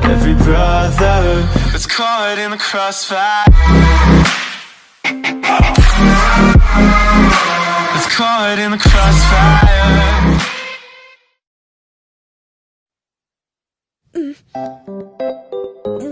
every brother that's caught in the crossfire, that's caught in the crossfire.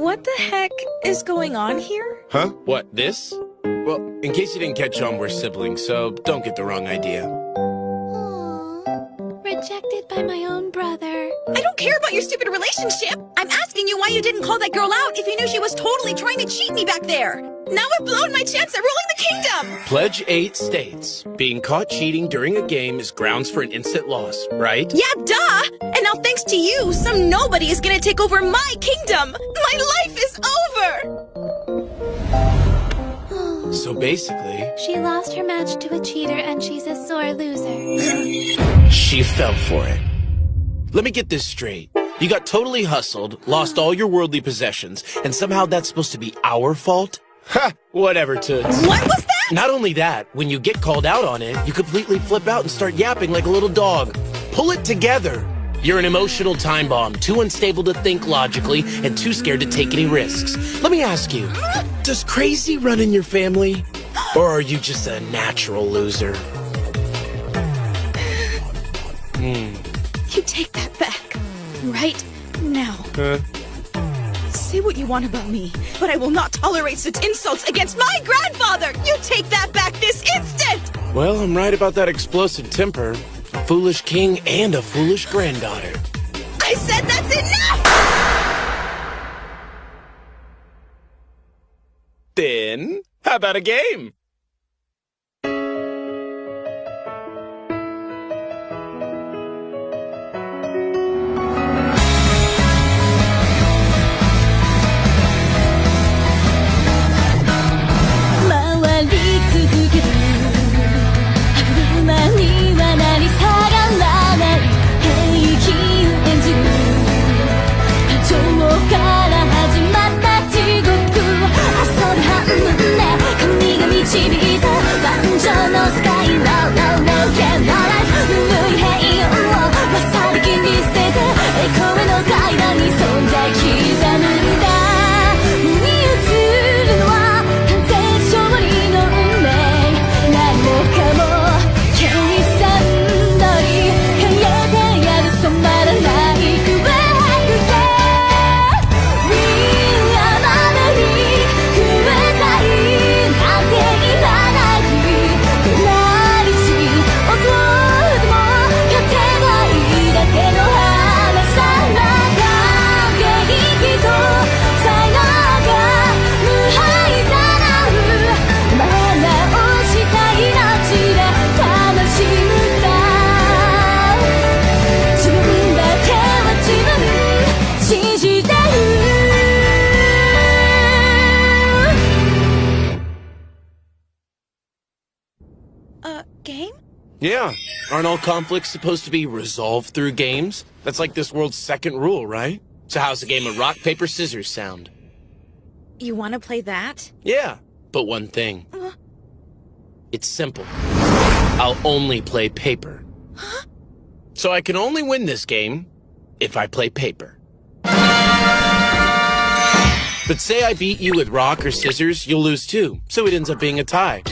What the heck is going on here? Huh? What, this? Well, in case you didn't catch on, we're siblings, so don't get the wrong idea. Aww. Rejected by my own brother. I don't care about your stupid relationship. I'm asking you why you didn't call that girl out if you knew she was totally trying to cheat me back there. Now I've blown my chance at ruling the kingdom. Pledge 8 states, being caught cheating during a game is grounds for an instant loss, right? Yeah, duh! And now thanks to you, some nobody is gonna take over my kingdom. My life is over! So basically... She lost her match to a cheater and she's a sore loser. She fell for it. Let me get this straight. You got totally hustled, lost all your worldly possessions, and somehow that's supposed to be our fault? Ha! Whatever, Toots. What was that? Not only that, when you get called out on it, you completely flip out and start yapping like a little dog. Pull it together. You're an emotional time bomb, too unstable to think logically and too scared to take any risks. Let me ask you, does crazy run in your family? Or are you just a natural loser? You take that back. Right now. Say what you want about me, but I will not tolerate such insults against my grandfather! You take that back this instant! Well, I'm right about that explosive temper. A foolish king and a foolish granddaughter. I said that's enough! Then, how about a game? Game? Yeah. Aren't all conflicts supposed to be resolved through games? That's like this world's second rule, right? So how's a game of rock, paper, scissors sound? You want to play that? Yeah, but one thing. It's simple. I'll only play paper. Huh? So I can only win this game if I play paper. But say I beat you with rock or scissors, you'll lose too, so it ends up being a tie.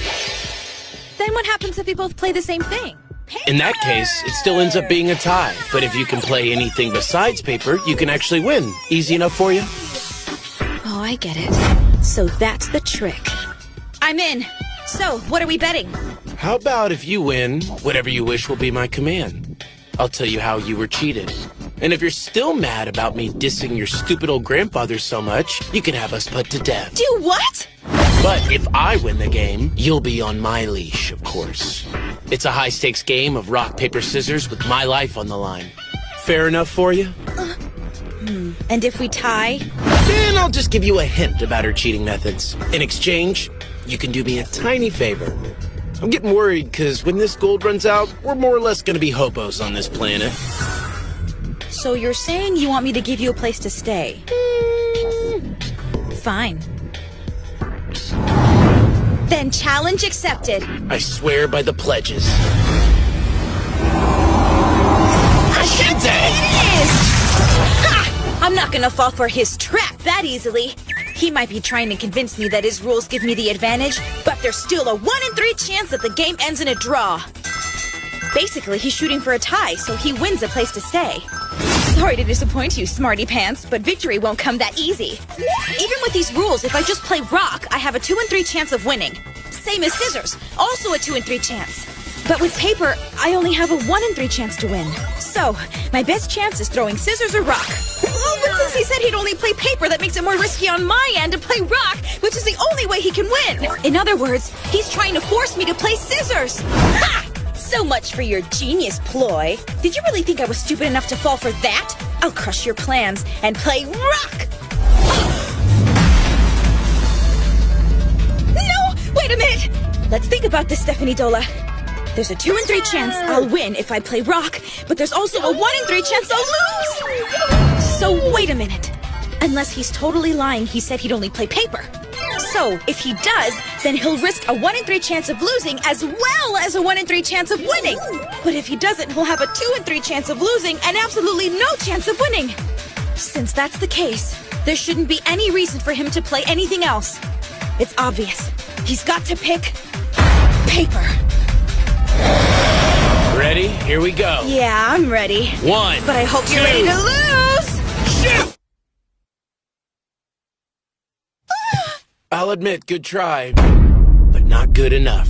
Then what happens if we both play the same thing? Paper! In that case, it still ends up being a tie. But if you can play anything besides paper, you can actually win. Easy enough for you? Oh, I get it. So that's the trick. I'm in. So, what are we betting? How about if you win, whatever you wish will be my command. I'll tell you how you were cheated. And if you're still mad about me dissing your stupid old grandfather so much, you can have us put to death. Do what? But if I win the game, you'll be on my leash, of course. It's a high-stakes game of rock, paper, scissors with my life on the line. Fair enough for you? And if we tie? Then I'll just give you a hint about her cheating methods. In exchange, you can do me a tiny favor. I'm getting worried because when this gold runs out, we're more or less going to be hobos on this planet. So you're saying you want me to give you a place to stay? Fine. Then challenge accepted. I swear by the pledges. Accepted it is! Ha! I'm not gonna fall for his trap that easily. He might be trying to convince me that his rules give me the advantage, but there's still a 1 in 3 chance that the game ends in a draw. Basically, he's shooting for a tie, so he wins a place to stay. Sorry to disappoint you, smarty pants, but victory won't come that easy. Even with these rules, if I just play rock, I have a 2 in 3 chance of winning. Same as scissors, also a 2 in 3 chance. But with paper, I only have a 1 in 3 chance to win. So, my best chance is throwing scissors or rock. Oh, but since he said he'd only play paper, that makes it more risky on my end to play rock, which is the only way he can win. In other words, he's trying to force me to play scissors. Ha! So much for your genius ploy. Did you really think I was stupid enough to fall for that? I'll crush your plans and play rock! No! Wait a minute! Let's think about this, Stephanie Dola. There's a 2 in 3 chance I'll win if I play rock, but there's also a 1 in 3 chance I'll lose! So wait a minute. Unless he's totally lying, he said he'd only play paper. So, if he does, then he'll risk a 1 in 3 chance of losing as well as a 1 in 3 chance of winning. But if he doesn't, he'll have a 2 in 3 chance of losing and absolutely no chance of winning. Since that's the case, there shouldn't be any reason for him to play anything else. It's obvious. He's got to pick paper. Ready? Here we go. Yeah, I'm ready. 1, But I hope you're ready to lose! shoot! I'll admit, good try, but not good enough.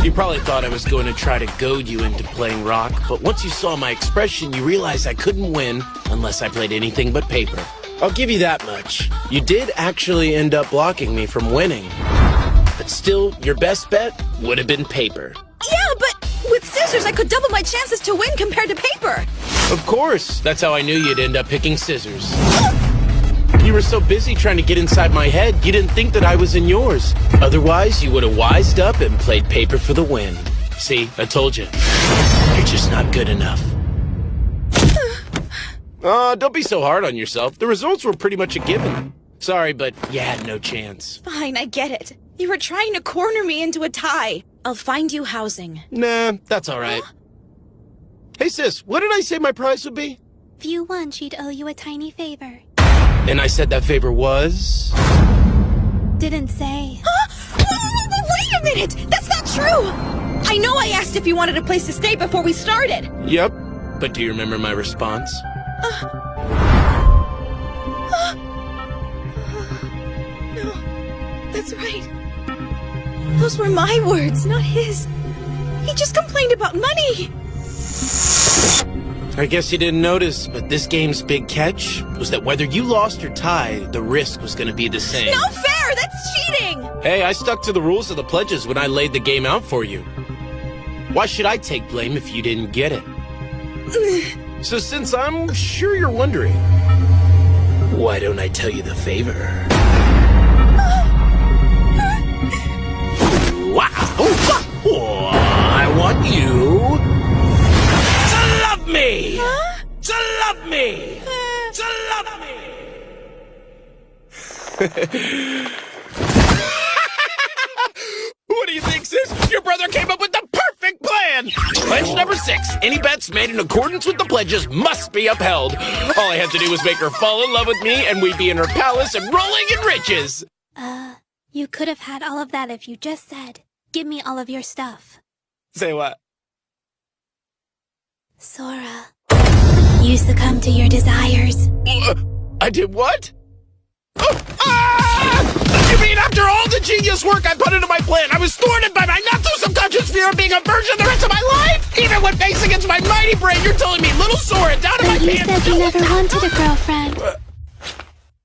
You probably thought I was going to try to goad you into playing rock, but once you saw my expression, you realized I couldn't win unless I played anything but paper. I'll give you that much. You did actually end up blocking me from winning. But still, your best bet would have been paper. Yeah, but with scissors, I could double my chances to win compared to paper. Of course. That's how I knew you'd end up picking scissors. You were so busy trying to get inside my head, you didn't think that I was in yours. Otherwise, you would have wised up and played paper for the win. See, I told you. You're just not good enough. Don't be so hard on yourself. The results were pretty much a given. Sorry, but you had no chance. Fine, I get it. You were trying to corner me into a tie. I'll find you housing. Nah, that's all right. Hey, sis, what did I say my prize would be? If you won, she'd owe you a tiny favor. And I said that favor was? Didn't say. Wait a minute! That's not true! I know I asked if you wanted a place to stay before we started. Yep. But do you remember my response? No, that's right. Those were my words, not his. He just complained about money. I guess you didn't notice, but this game's big catch was that whether you lost or tied, the risk was going to be the same. No fair! That's cheating! Hey, I stuck to the rules of the pledges when I laid the game out for you. Why should I take blame if you didn't get it? So since I'm sure you're wondering, why don't I tell you the favor? Wow! I want you to love me! To love me! To love me! What do you think, sis? Your brother came up with the perfect plan! Pledge number 6. Any bets made in accordance with the pledges must be upheld. All I had to do was make her fall in love with me, and we'd be in her palace and rolling in riches. You could have had all of that if you just said, "Give me all of your stuff." Say what? Sora, you succumb to your desires. I did what? You mean after all the genius work I put into my plan, I was thwarted by my not-so-subconscious fear of being a virgin the rest of my life? Even when faced against my mighty brain, you're telling me, little Sora, down in my But you pants... said you never wanted a girlfriend.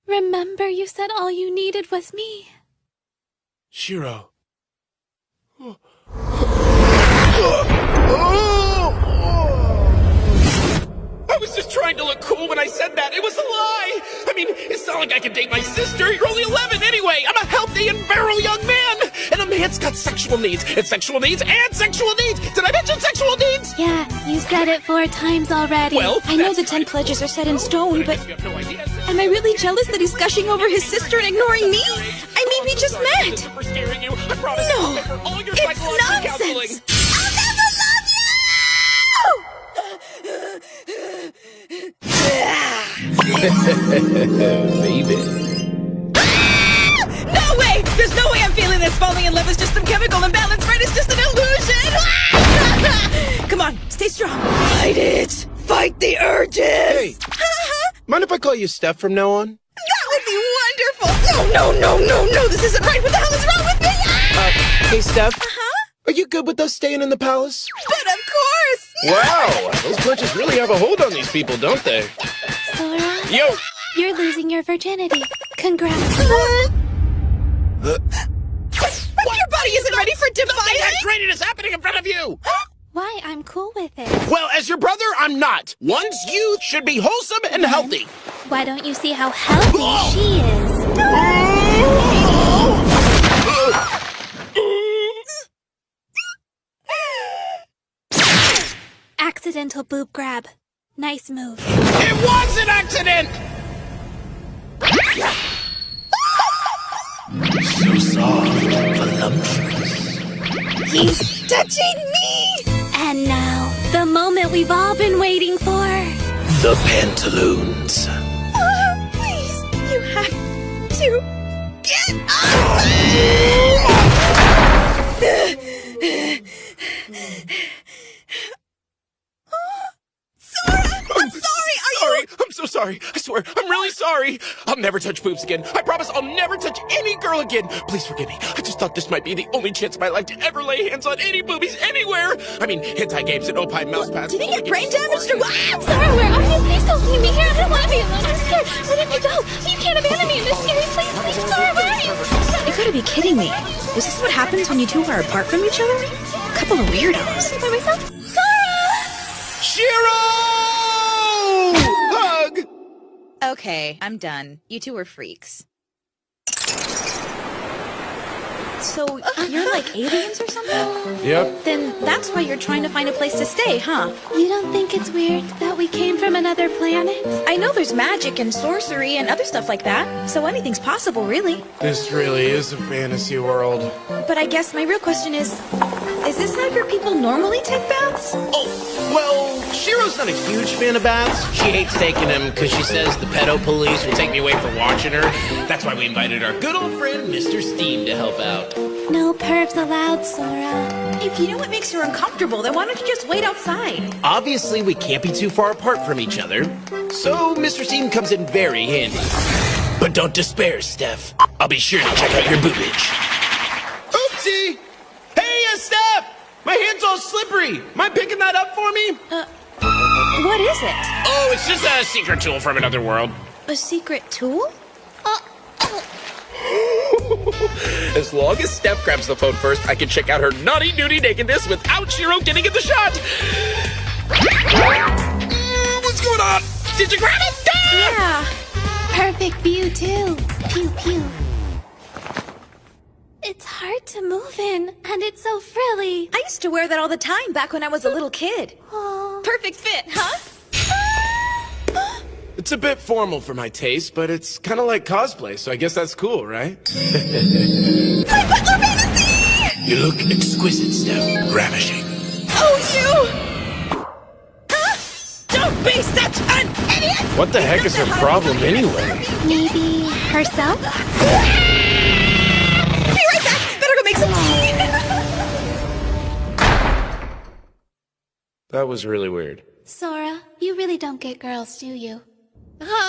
Remember, you said all you needed was me. Shiro. I was just trying to look cool when I said that. It was a lie. I mean, it's not like I can date my sister. You're only 11 anyway. I'm a healthy and virile young man. And a man's got sexual needs. And sexual needs and sexual needs. Did I mention sexual needs? Yeah, you said it 4 times already. Well, I know the 10 pledges are set in stone, but am I really jealous that he's gushing over his sister and ignoring me? I mean, we just met. For scaring you. I promise No, I'll pay for all your it's psychological counseling. nonsense. I'll never love you! Baby. No way! There's no way I'm feeling this. Falling in love is just some chemical imbalance, right? It's just an illusion! Come on, stay strong. Fight it! Fight the urges! Hey, mind if I call you Steph from now on? That would be wonderful! No, this isn't right! What the hell is wrong with me? Hey, Steph. Are you good with us staying in the palace? But of course! Wow, those punches really have a hold on these people, don't they? Sora, Yo! you're losing your virginity. Congrats. Your body isn't ready for Something defiance! X-rated is happening in front of you! Why? I'm cool with it. Well, as your brother, I'm not. One's youth should be wholesome and healthy. Why don't you see how healthy she is? Accidental boob grab. Nice move. It was an accident! So soft, voluptuous. He's touching me! And now, the moment we've all been waiting for. The pantaloons. Please, you have to get off Sora! I'm sorry! I'm so sorry. I swear, I'm really sorry. I'll never touch boobs again. I promise I'll never touch any girl again. Please forgive me. I just thought this might be the only chance in my life to ever lay hands on any boobies anywhere. I mean, hentai games and opine mouse pads. Did he get brain damaged or what? Sora, where are you? Please don't leave me here. I don't want to be alone. I'm scared. Where did you go? You can't abandon me in this scary place. Please, Sora, where are you? You gotta be kidding me. Is this what happens when you two are apart from each other? Couple of weirdos. By myself? Sora! Shiro! Hug! Okay, I'm done. You two are freaks. So, you're like aliens or something? Yep. Then that's why you're trying to find a place to stay, huh? You don't think it's weird that we came from another planet? I know there's magic and sorcery and other stuff like that, so anything's possible, really. This really is a fantasy world. But I guess my real question is this how your people normally take baths? Oh, well, Shiro's not a huge fan of baths. She hates taking them because she says the pedo police will take me away for watching her. That's why we invited our good old friend, Mr. Steam, to help out. No pervs allowed, Sora. If you know what makes her uncomfortable, then why don't you just wait outside? Obviously, we can't be too far apart from each other, so Mr. Steam comes in very handy. But don't despair, Steph. I'll be sure to check out your boobage. Oopsie! Hey, Steph! My hand's all slippery. Mind picking that up for me? What is it? Oh, it's just a secret tool from another world. A secret tool? As long as Steph grabs the phone first, I can check out her naughty nudie nakedness without Shiro getting in the shot. What's going on? Did you grab it? Yeah. Perfect view, too. Pew, pew. It's hard to move in, and it's so frilly. I used to wear that all the time back when I was a little kid. Oh. Perfect fit, huh? It's a bit formal for my taste, but it's kind of like cosplay, so I guess that's cool, right? My butler fantasy! You look exquisite, Steph. Ravishing. Oh, you! Don't be such an idiot! What the heck is her problem anyway? Maybe herself? Be right back! Better go make some tea! That was really weird. Sora, you really don't get girls, do you?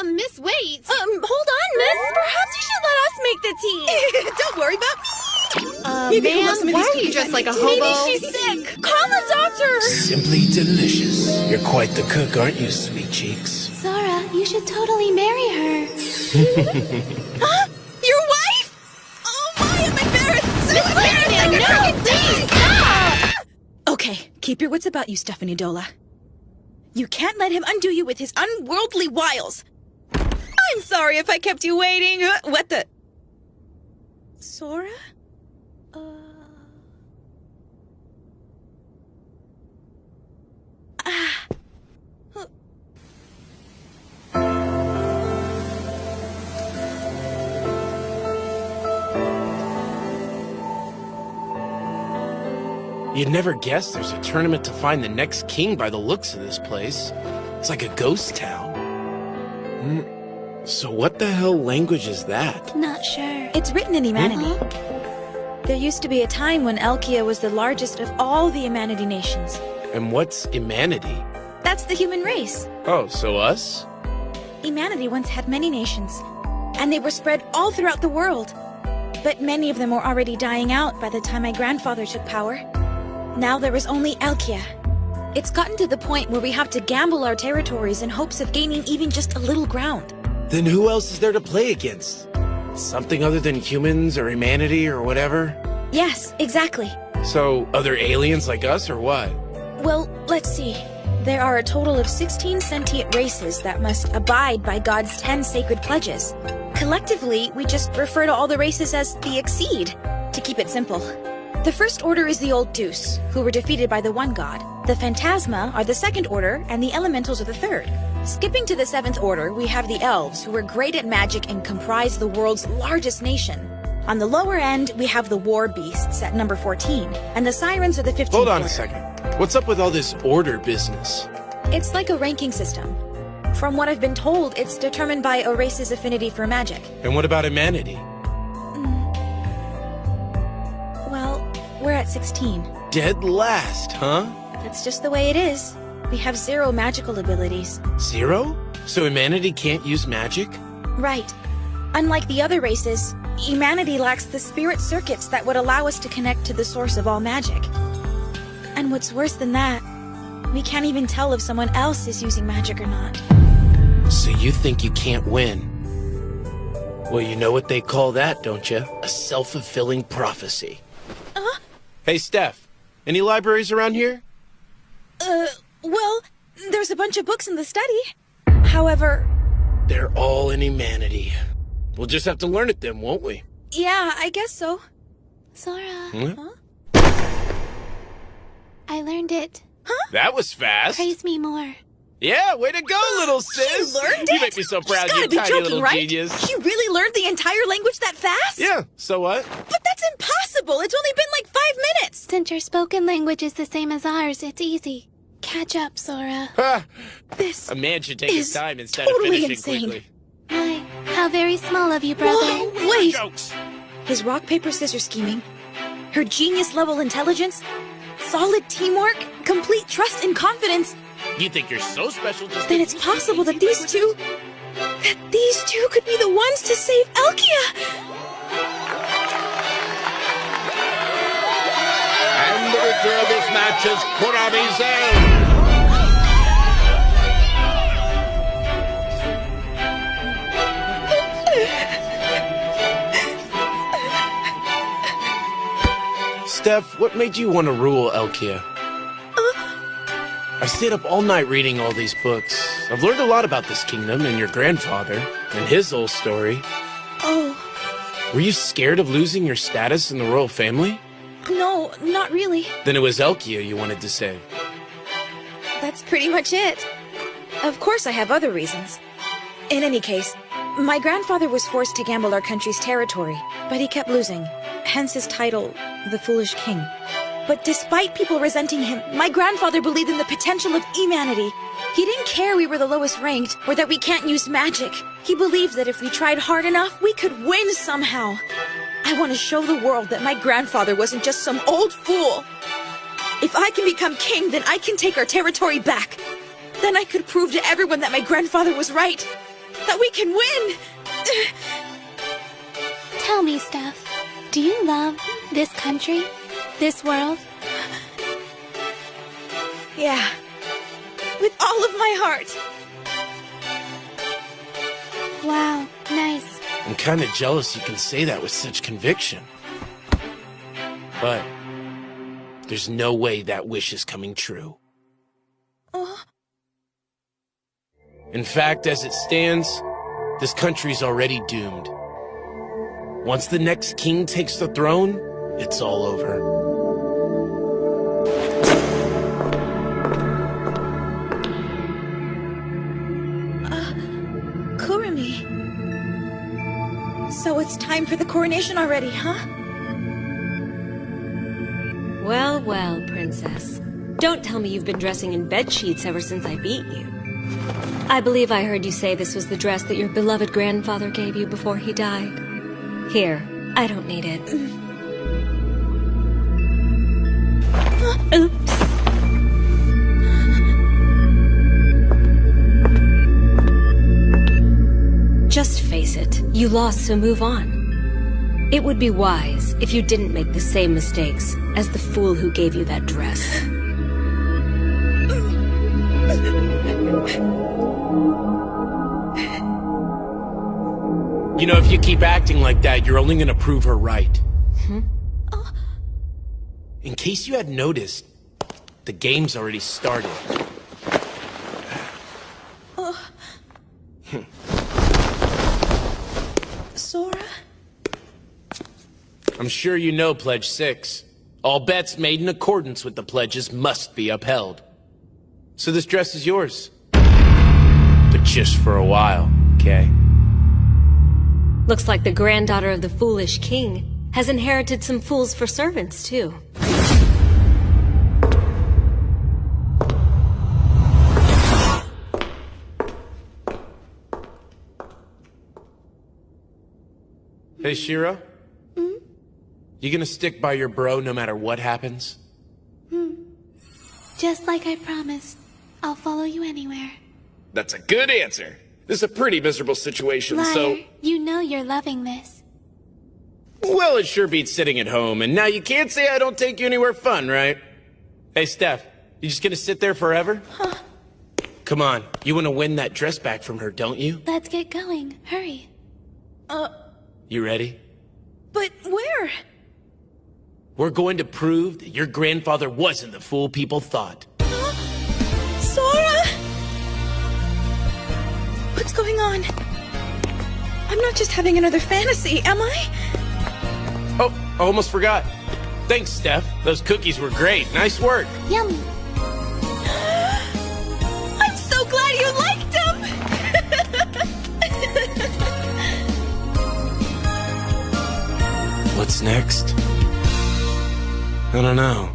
Miss, wait. Hold on, miss! Perhaps you should let us make the tea! Don't worry about me! Maybe we'll have some Ma'am, of why these are you cookies dressed I like a make. hobo? Maybe she's sick! Call the doctor! Simply delicious. You're quite the cook, aren't you, sweet cheeks? Sora, you should totally marry her. Huh? Your wife? Oh my, I'm embarrassed! So embarrassed! Please stop! Okay, keep your wits about you, Stephanie Dola. You can't let him undo you with his unworldly wiles. I'm sorry if I kept you waiting. What the? Sora? You'd never guess there's a tournament to find the next king by the looks of this place. It's like a ghost town. So what the hell language is that? Not sure. It's written in Humanity. There used to be a time when Elkia was the largest of all the Humanity nations. And what's Humanity? That's the human race. Oh, so us? Humanity once had many nations, and they were spread all throughout the world. But many of them were already dying out by the time my grandfather took power. Now there is only Elkia. It's gotten to the point where we have to gamble our territories in hopes of gaining even just a little ground. Then who else is there to play against? Something other than humans or humanity or whatever? Yes, exactly. So, other aliens like us or what? Well, let's see. There are a total of 16 sentient races that must abide by God's 10 sacred pledges. Collectively, we just refer to all the races as the Exceed, to keep it simple. The first order is the Old Deuce, who were defeated by the one god. The Phantasma are the second order, and the Elementals are the third. Skipping to the seventh order, we have the Elves, who are great at magic and comprise the world's largest nation. On the lower end, we have the War Beasts at number 14, and the Sirens are the 15th Hold on order. a second. What's up with all this order business? It's like a ranking system. From what I've been told, it's determined by a race's affinity for magic. And what about humanity? Well, we're at 16. Dead last, huh? That's just the way it is. We have 0 magical abilities. 0? So humanity can't use magic? Right. Unlike the other races, humanity lacks the spirit circuits that would allow us to connect to the source of all magic. And what's worse than that, we can't even tell if someone else is using magic or not. So you think you can't win? Well, you know what they call that, don't you? A self-fulfilling prophecy. Hey, Steph, any libraries around here? Well, there's a bunch of books in the study. However... They're all in humanity. We'll just have to learn it then, won't we? Yeah, I guess so. Sora, Huh? I learned it. That was fast. Praise me more. Yeah, way to go, little sis. You learned You it? make me so proud, She's you gotta be tiny joking, little right? genius. You really learned the entire language that fast? Yeah, so what? But that's impossible! It's only been like 5 minutes! Since your spoken language is the same as ours, it's easy. Catch up, Sora. Ha! This A man should take his is time instead totally of finishing insane. quickly. My, how very small of you, brother. Whoa, wait! Jokes. His rock, paper, scissors scheming, her genius-level intelligence, solid teamwork, complete trust and confidence, You think you're so special just then it's possible that these two could be the ones to save Elkia! And the victor of this match is Kurami's own. Steph, what made you want to rule Elkia? I stayed up all night reading all these books. I've learned a lot about this kingdom and your grandfather and his whole story. Oh, Were you scared of losing your status in the royal family? no, not really. Then it was Elkia you wanted to save. That's pretty much it. Of course I have other reasons. In any case, my grandfather was forced to gamble our country's territory, but he kept losing, hence his title, the Foolish King. But despite people resenting him, my grandfather believed in the potential of humanity. He didn't care we were the lowest ranked, or that we can't use magic. He believed that if we tried hard enough, we could win somehow. I want to show the world that my grandfather wasn't just some old fool. If I can become king, then I can take our territory back. Then I could prove to everyone that my grandfather was right. That we can win! Tell me, Steph, do you love this country? This world? Yeah. With all of my heart. Wow, nice. I'm kind of jealous you can say that with such conviction. But there's no way that wish is coming true. In fact, as it stands, this country's already doomed. Once the next king takes the throne, it's all over. Kurumi. So it's time for the coronation already, huh? Well, well, princess. Don't tell me you've been dressing in bed sheets ever since I beat you. I believe I heard you say this was the dress that your beloved grandfather gave you before he died. Here, I don't need it. Oops. Just face it, you lost, so move on. It would be wise if you didn't make the same mistakes as the fool who gave you that dress. You know, if you keep acting like that, you're only gonna prove her right. In case you hadn't noticed, the game's already started. Sora? I'm sure you know Pledge 6. All bets made in accordance with the pledges must be upheld. So this dress is yours. But just for a while, okay? Looks like the granddaughter of the foolish king has inherited some fools for servants, too. Hey, Shiro? You gonna stick by your bro no matter what happens? Just like I promised. I'll follow you anywhere. That's a good answer. This is a pretty miserable situation, Liar, so... you know you're loving this. Well, it sure beats sitting at home, and now you can't say I don't take you anywhere fun, right? Hey, Steph, you just gonna sit there forever? Huh? Come on, you wanna win that dress back from her, don't you? Let's get going. Hurry. You ready? But where? We're going to prove that your grandfather wasn't the fool people thought. Sora? What's going on? I'm not just having another fantasy, am I? Oh, I almost forgot. Thanks, Steph. Those cookies were great. Nice work. Yum. I'm so glad you liked them! What's next? I don't know.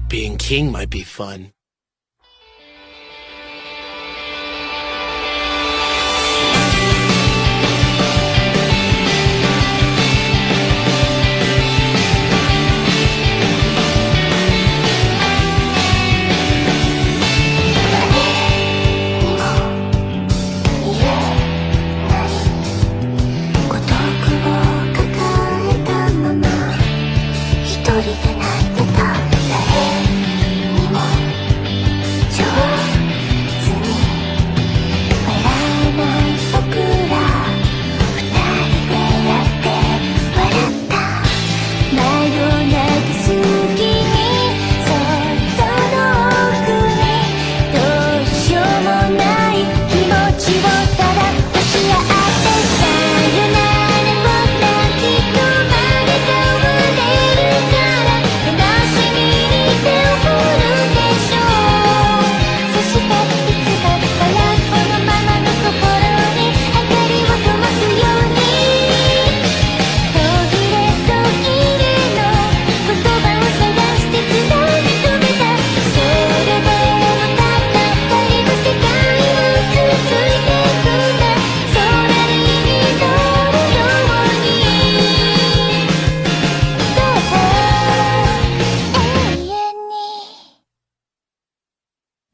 Being king might be fun.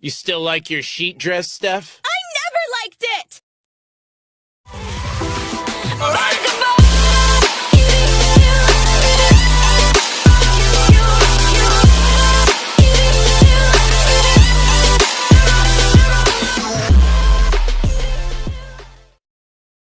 You still like your sheet dress, Steph? I never liked it!